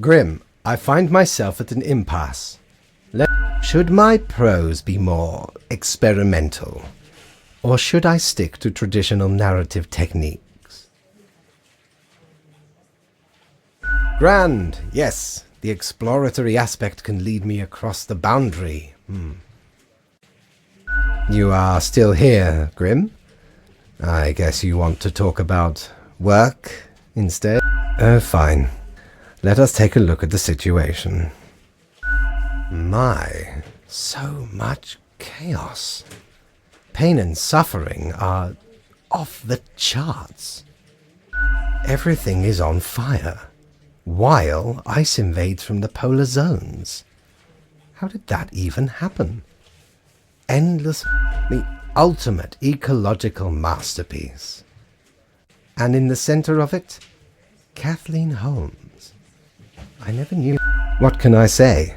Grim, I find myself at an impasse. Should my prose be more experimental, or should I stick to traditional narrative techniques? Grand, yes, the exploratory aspect can lead me across the boundary. You are still here, Grim? I guess you want to talk about work instead? Fine. Let us take a look at the situation. My, so much chaos. Pain and suffering are off the charts. Everything is on fire, while ice invades from the polar zones. How did that even happen? Endless, the ultimate ecological masterpiece. And in the center of it, Kathleen Holmes. I never knew. What can I say?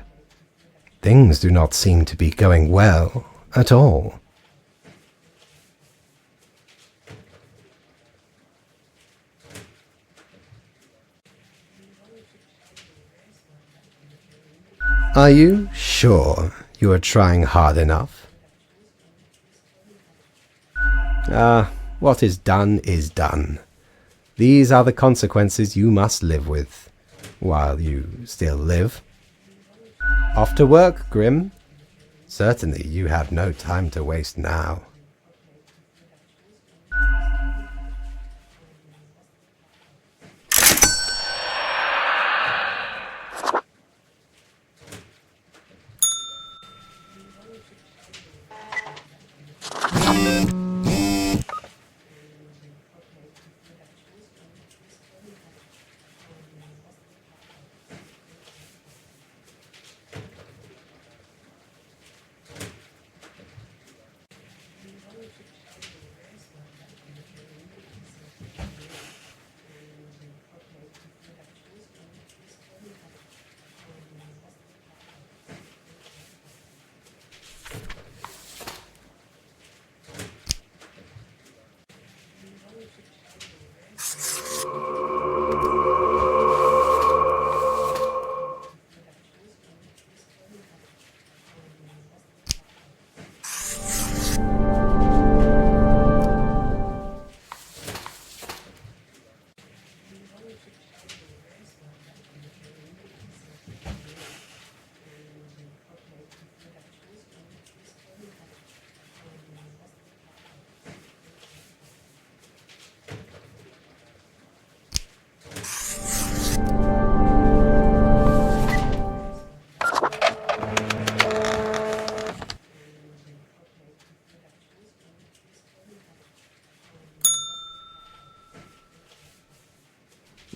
Things do not seem to be going well at all. Are you sure you are trying hard enough? What is done is done. These are the consequences you must live with, while you still live. Off to work, Grim. Certainly you have no time to waste now.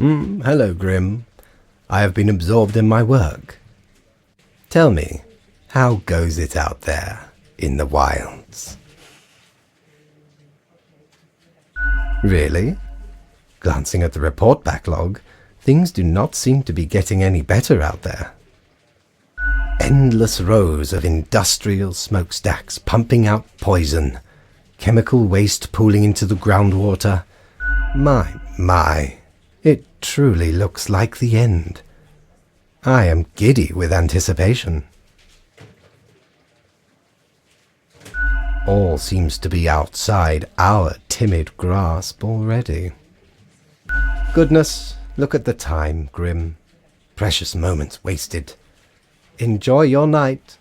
Hello, Grim. I have been absorbed in my work. Tell me, how goes it out there in the wilds? Really? Glancing at the report backlog, things do not seem to be getting any better out there. Endless rows of industrial smokestacks pumping out poison, chemical waste pooling into the groundwater. My, it truly looks like the end. I am giddy with anticipation. All seems to be outside our timid grasp already. Goodness, look at the time, Grim. Precious moments wasted. Enjoy your night.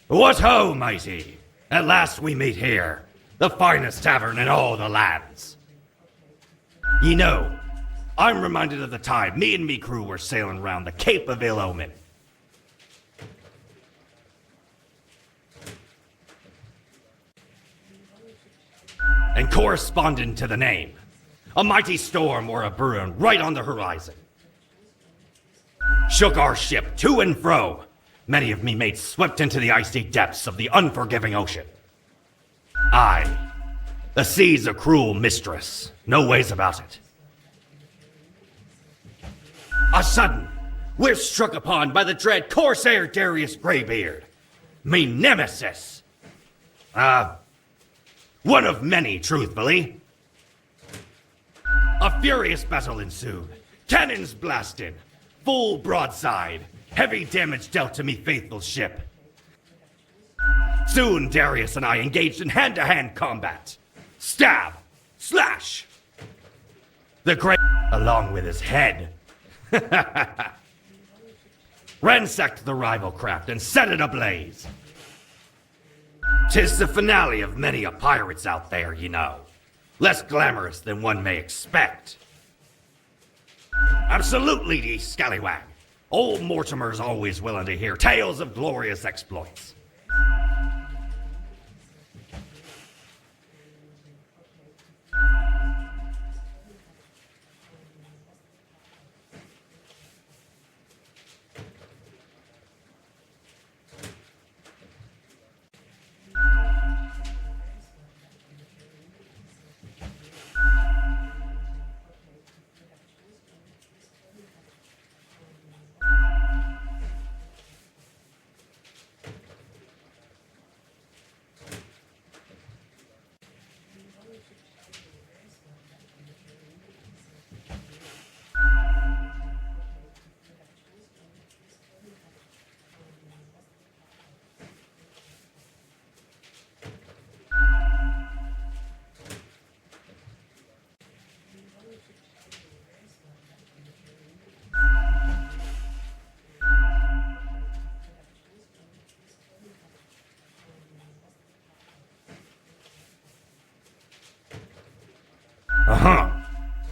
What ho, mighty! At last we meet here, the finest tavern in all the lands. Ye know, I'm reminded of the time me and me crew were sailing round the Cape of Ill Omen. And corresponding to the name, a mighty storm were a brewing right on the horizon. Shook our ship to and fro. Many of me mates swept into the icy depths of the unforgiving ocean. Aye, the sea's a cruel mistress, no ways about it. A sudden, we're struck upon by the dread corsair Darius Greybeard, me nemesis. One of many, truthfully. A furious battle ensued, cannons blasted, full broadside, heavy damage dealt to me faithful ship. Soon Darius and I engaged in hand-to-hand combat. Stab! Slash! The great, along with his head, ransacked the rival craft and set it ablaze. 'Tis the finale of many a pirate's out there, you know. Less glamorous than one may expect. Absolutely, ye scallywag. Old Mortimer's always willing to hear tales of glorious exploits.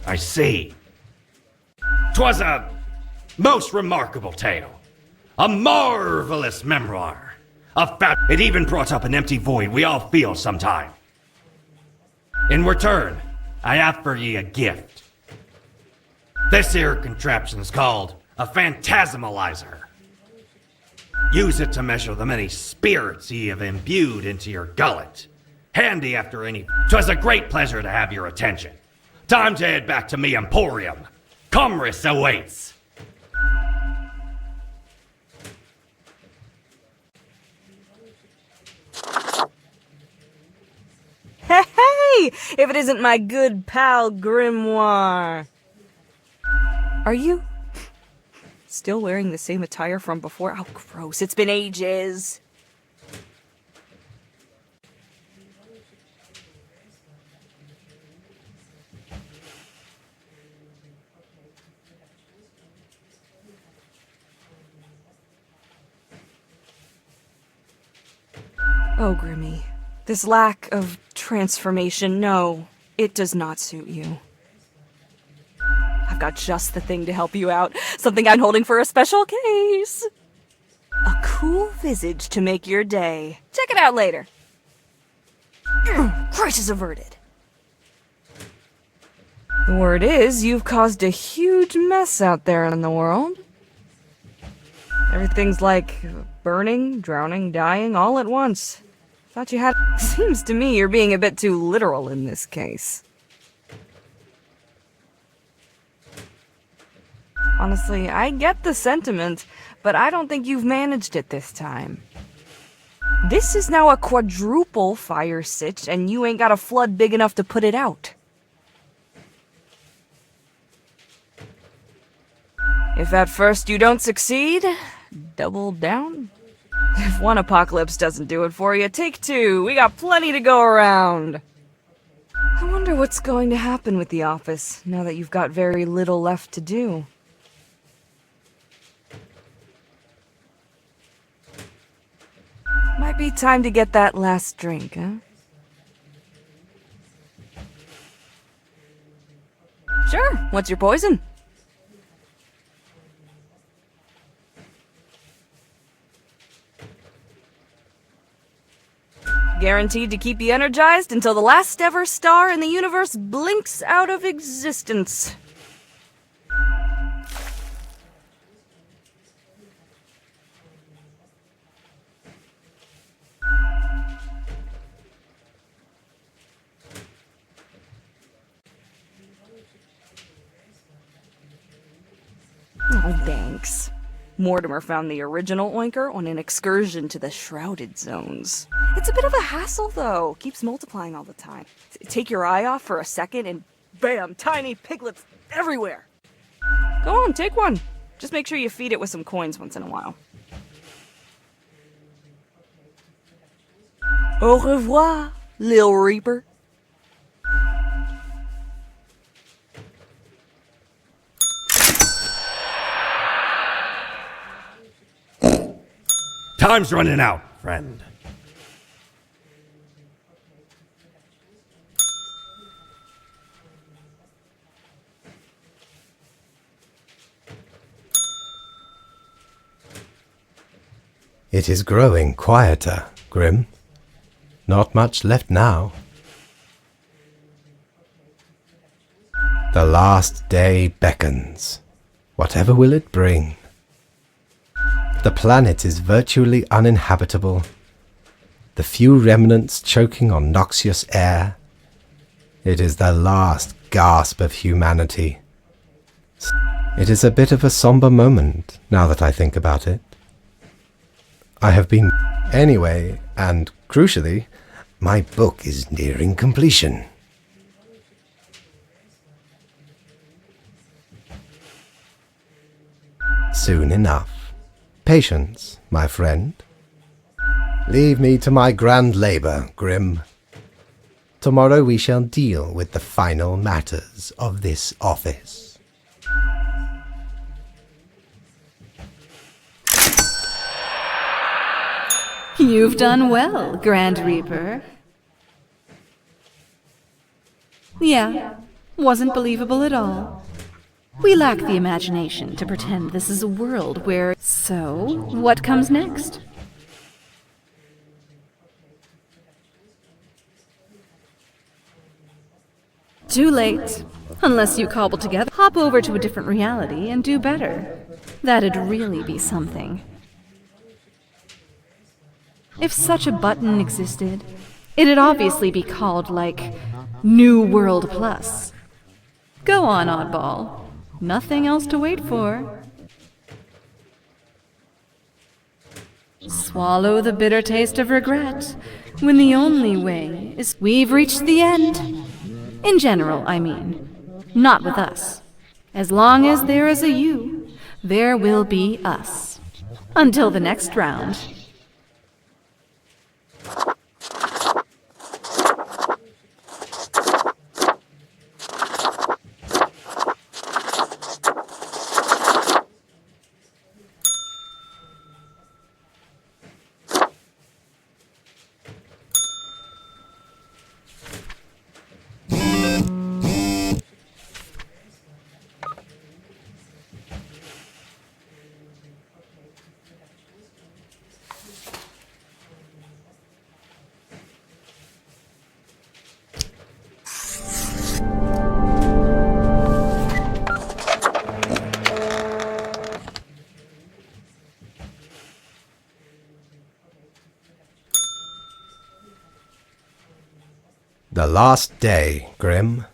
I see. 'Twas a most remarkable tale. A marvelous memoir. It even brought up an empty void we all feel sometime. In return, I have for ye a gift. This here contraption's called a phantasmalizer. Use it to measure the many spirits ye have imbued into your gullet. Handy after any. 'Twas a great pleasure to have your attention. Time to head back to me emporium. Commerce awaits. Hey, if it isn't my good pal Grimoire. Are you still wearing the same attire from before? Oh, gross. It's been ages. Oh, Grimmy. This lack of transformation, no, it does not suit you. I've got just the thing to help you out. Something I'm holding for a special case. A cool visage to make your day. Check it out later. Crisis averted. The word is, you've caused a huge mess out there in the world. Everything's like burning, drowning, dying all at once. Thought you had. Seems to me you're being a bit too literal in this case. Honestly, I get the sentiment, but I don't think you've managed it this time. This is now a quadruple fire sitch, and you ain't got a flood big enough to put it out. If at first you don't succeed, double down. If one apocalypse doesn't do it for you, take two. We got plenty to go around. I wonder what's going to happen with the office, now that you've got very little left to do. Might be time to get that last drink, huh? Sure, what's your poison? Guaranteed to keep you energized until the last ever star in the universe blinks out of existence. Oh, thanks. Mortimer found the original oinker on an excursion to the shrouded zones. It's a bit of a hassle, though. Keeps multiplying all the time. Take your eye off for a second and bam, tiny piglets everywhere. Go on, take one. Just make sure you feed it with some coins once in a while. Au revoir, Lil Reaper. Time's running out, friend. It is growing quieter, Grim. Not much left now. The last day beckons. Whatever will it bring? The planet is virtually uninhabitable. The few remnants choking on noxious air. It is the last gasp of humanity. It is a bit of a somber moment, now that I think about it. I have been... Anyway, and crucially, my book is nearing completion. Soon enough. Patience, my friend. Leave me to my grand labour, Grim. Tomorrow we shall deal with the final matters of this office. You've done well, Grand Reaper. Yeah, wasn't believable at all. We lack the imagination to pretend this is a world where... So, what comes next? Too late. Unless you cobble together, hop over to a different reality and do better. That'd really be something. If such a button existed, it'd obviously be called, like, New World Plus. Go on, oddball. Nothing else to wait for. Swallow the bitter taste of regret, when the only way is we've reached the end. In general, I mean. Not with us. As long as there is a you, there will be us. Until the next round. The last day, Grim.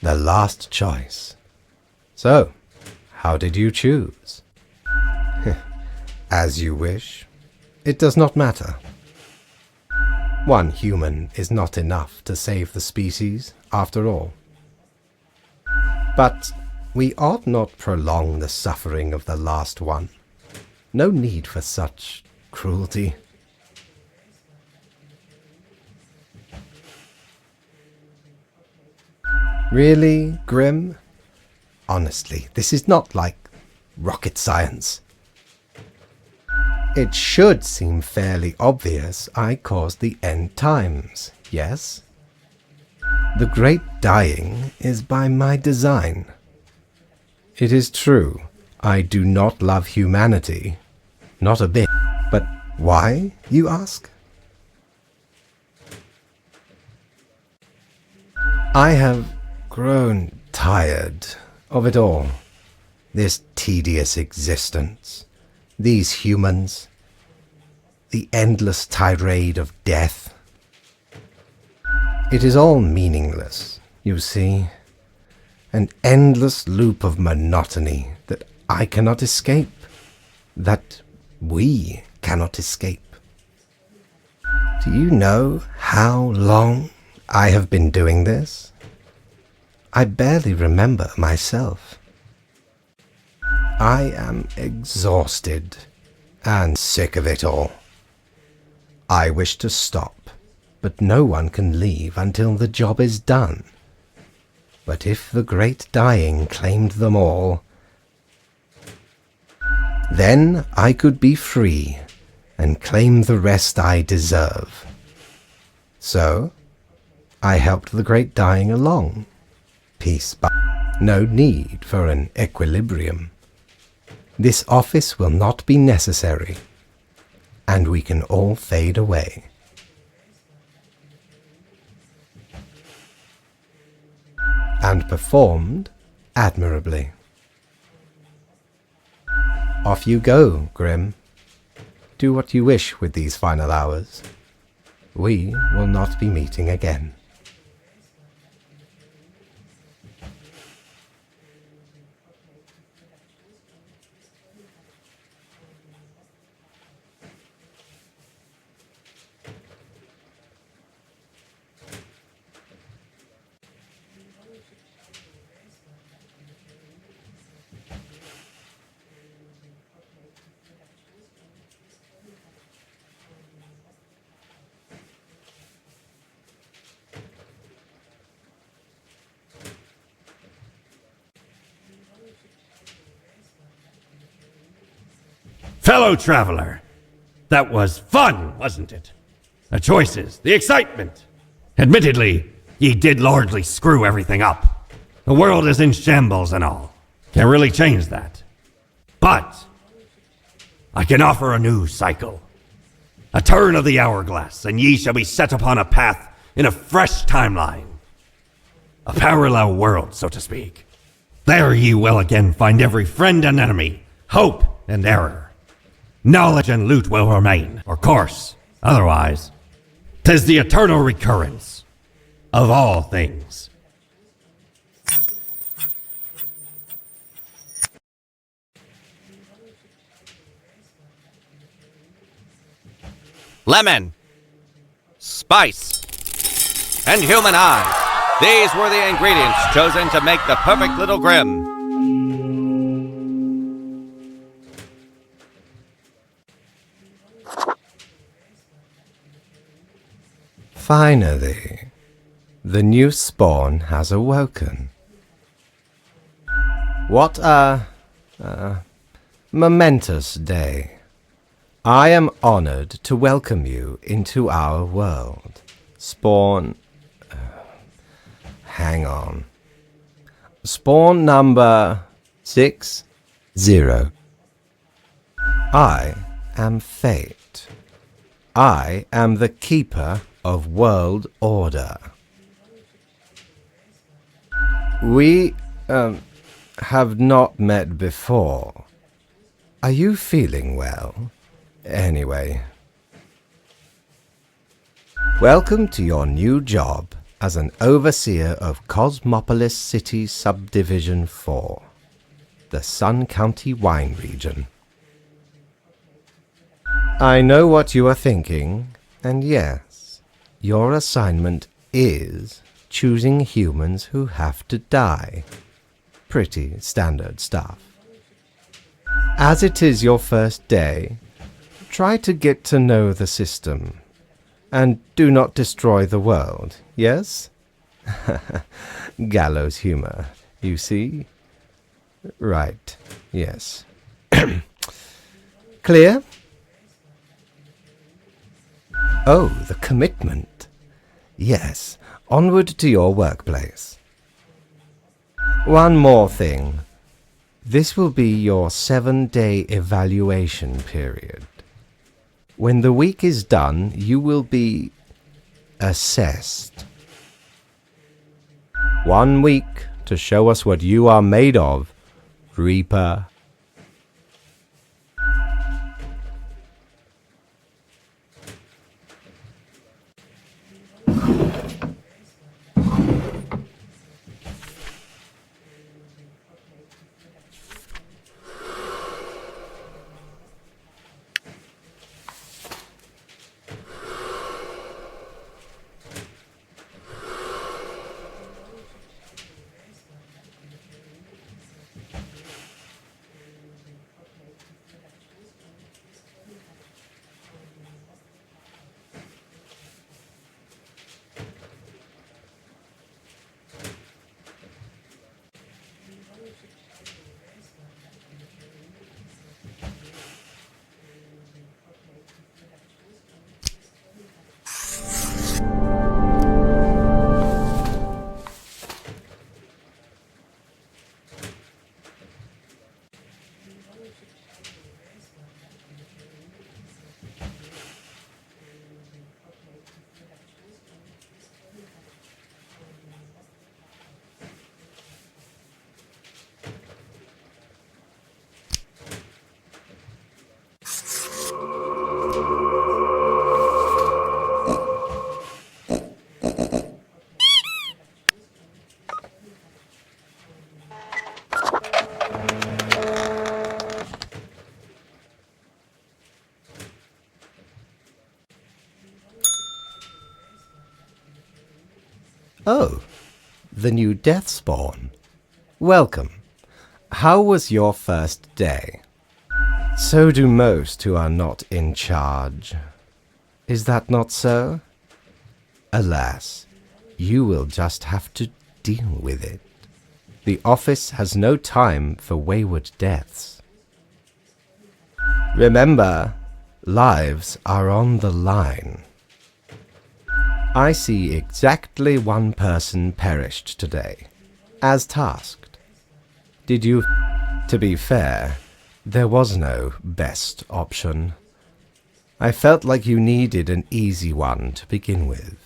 The last choice. So, how did you choose? As you wish. It does not matter. One human is not enough to save the species, after all. But we ought not prolong the suffering of the last one. No need for such cruelty. Really, Grim? Honestly, this is not like rocket science. It should seem fairly obvious I caused the end times, yes? The great dying is by my design. It is true, I do not love humanity, not a bit. But why, you ask? I have grown tired of it all. This tedious existence, these humans, the endless tirade of death. It is all meaningless, you see. An endless loop of monotony that I cannot escape, that we cannot escape. Do you know how long I have been doing this? I barely remember myself. I am exhausted and sick of it all. I wish to stop, but no one can leave until the job is done. But if the great dying claimed them all, then I could be free and claim the rest I deserve. So, I helped the great dying along. Peace, but no need for an equilibrium. This office will not be necessary, and we can all fade away. And performed admirably. Off you go, Grim. Do what you wish with these final hours. We will not be meeting again. Fellow traveler, that was fun, wasn't it? The choices, the excitement. Admittedly, ye did largely screw everything up. The world is in shambles and all. Can't really change that. But I can offer a new cycle. A turn of the hourglass, and ye shall be set upon a path in a fresh timeline. A parallel world, so to speak. There you will again find every friend and enemy, hope and error. Knowledge and loot will remain, of course. Otherwise, 'tis the eternal recurrence of all things. Lemon, spice, and human eyes. These were the ingredients chosen to make the perfect little Grimm. Finally, the new spawn has awoken. What a momentous day. I am honored to welcome you into our world. Spawn... hang on. Spawn number 60. I am fate. I am the keeper of world order. We, have not met before. Are you feeling well? Anyway. Welcome to your new job as an overseer of Cosmopolis City Subdivision 4, the Sun County Wine Region. I know what you are thinking, and yes, your assignment is choosing humans who have to die. Pretty standard stuff. As it is your first day, try to get to know the system, and do not destroy the world, yes? Gallows humor, you see? Right, yes. Clear? Oh, the commitment. Yes, onward to your workplace. One more thing. This will be your 7-day evaluation period. When the week is done, you will be assessed. 1 week to show us what you are made of, Reaper. Oh, the new death spawn. Welcome. How was your first day? So do most who are not in charge. Is that not so? Alas, you will just have to deal with it. The office has no time for wayward deaths. Remember, lives are on the line. I see exactly 1 person perished today, as tasked. Did you... To be fair, there was no best option. I felt like you needed an easy one to begin with.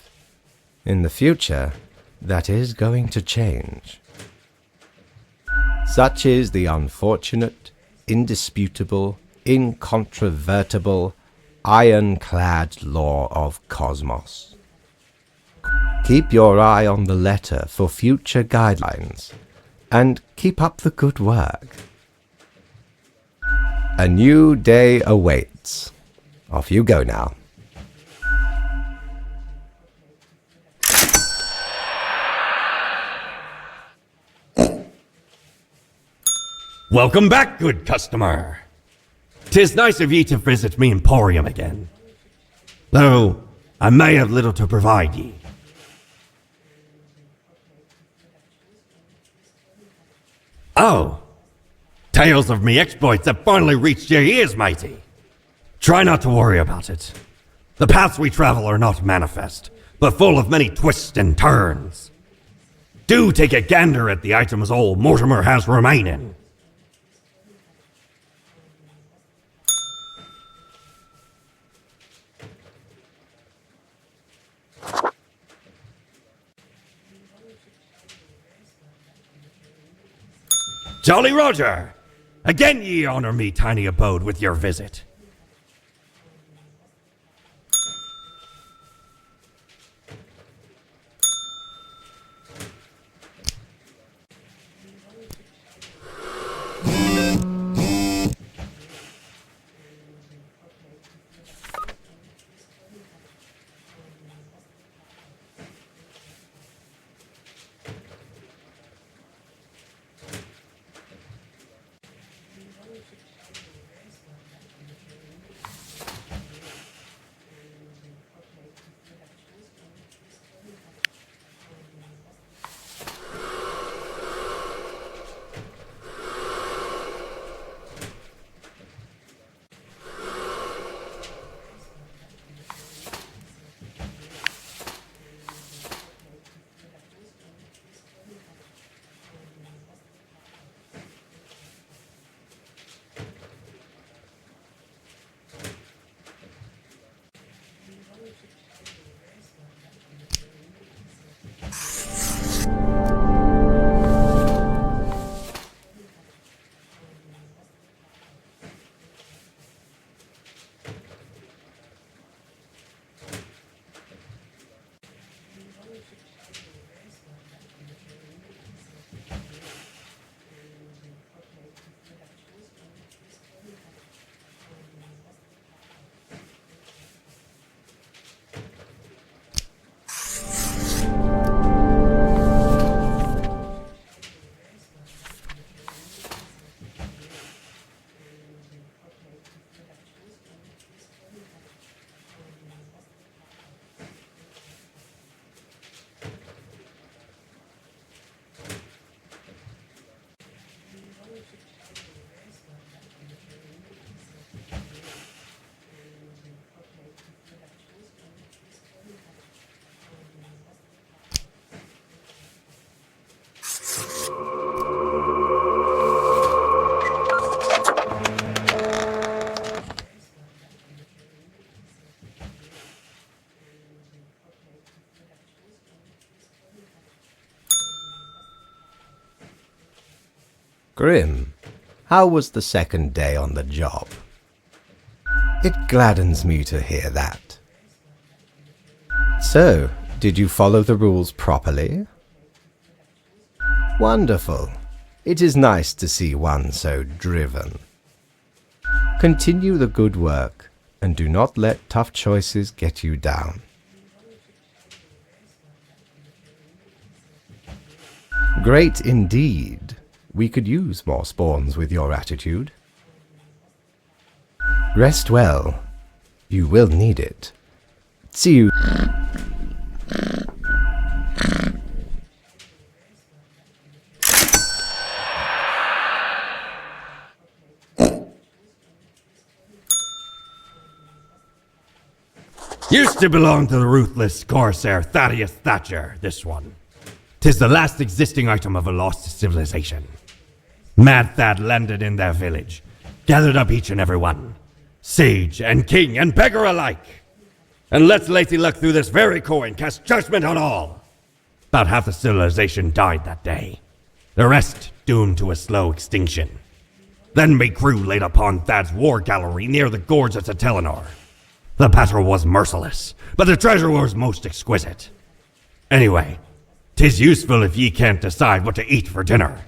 In the future, that is going to change. Such is the unfortunate, indisputable, incontrovertible, ironclad law of cosmos. Keep your eye on the letter for future guidelines, and keep up the good work. A new day awaits. Off you go now. Welcome back, good customer. 'Tis nice of ye to visit me emporium again. Though I may have little to provide ye. Oh, tales of me exploits have finally reached your ears, matey. Try not to worry about it. The paths we travel are not manifest, but full of many twists and turns. Do take a gander at the items old Mortimer has remaining. Jolly Roger! Again ye honor me tiny abode with your visit. Grim, how was the second day on the job? It gladdens me to hear that. So, did you follow the rules properly? Wonderful. It is nice to see one so driven. Continue the good work, and do not let tough choices get you down. Great indeed. We could use more spawns with your attitude. Rest well. You will need it. See you. Used to belong to the ruthless Corsair Thaddeus Thatcher, this one. 'Tis the last existing item of a lost civilization. Mad Thad landed in their village, gathered up each and every one, sage and king and beggar alike, and lets Lacey Luck through this very coin cast judgment on all. About half the civilization died that day. The rest doomed to a slow extinction. Then me crew laid upon Thad's war gallery near the gorge of Satellinor. The battle was merciless, but the treasure was most exquisite. Anyway, 'tis useful if ye can't decide what to eat for dinner.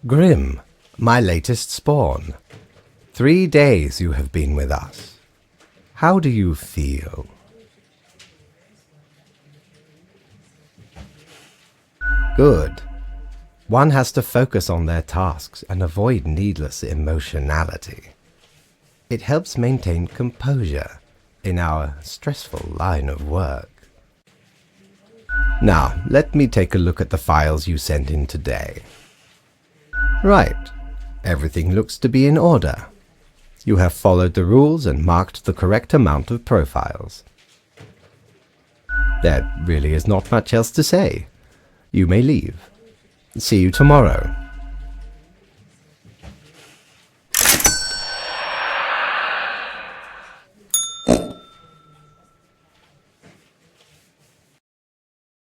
Grim, my latest spawn. 3 days you have been with us. How do you feel? Good. One has to focus on their tasks and avoid needless emotionality. It helps maintain composure in our stressful line of work. Now, let me take a look at the files you sent in today. Right. Everything looks to be in order. You have followed the rules and marked the correct amount of profiles. There really is not much else to say. You may leave. See you tomorrow.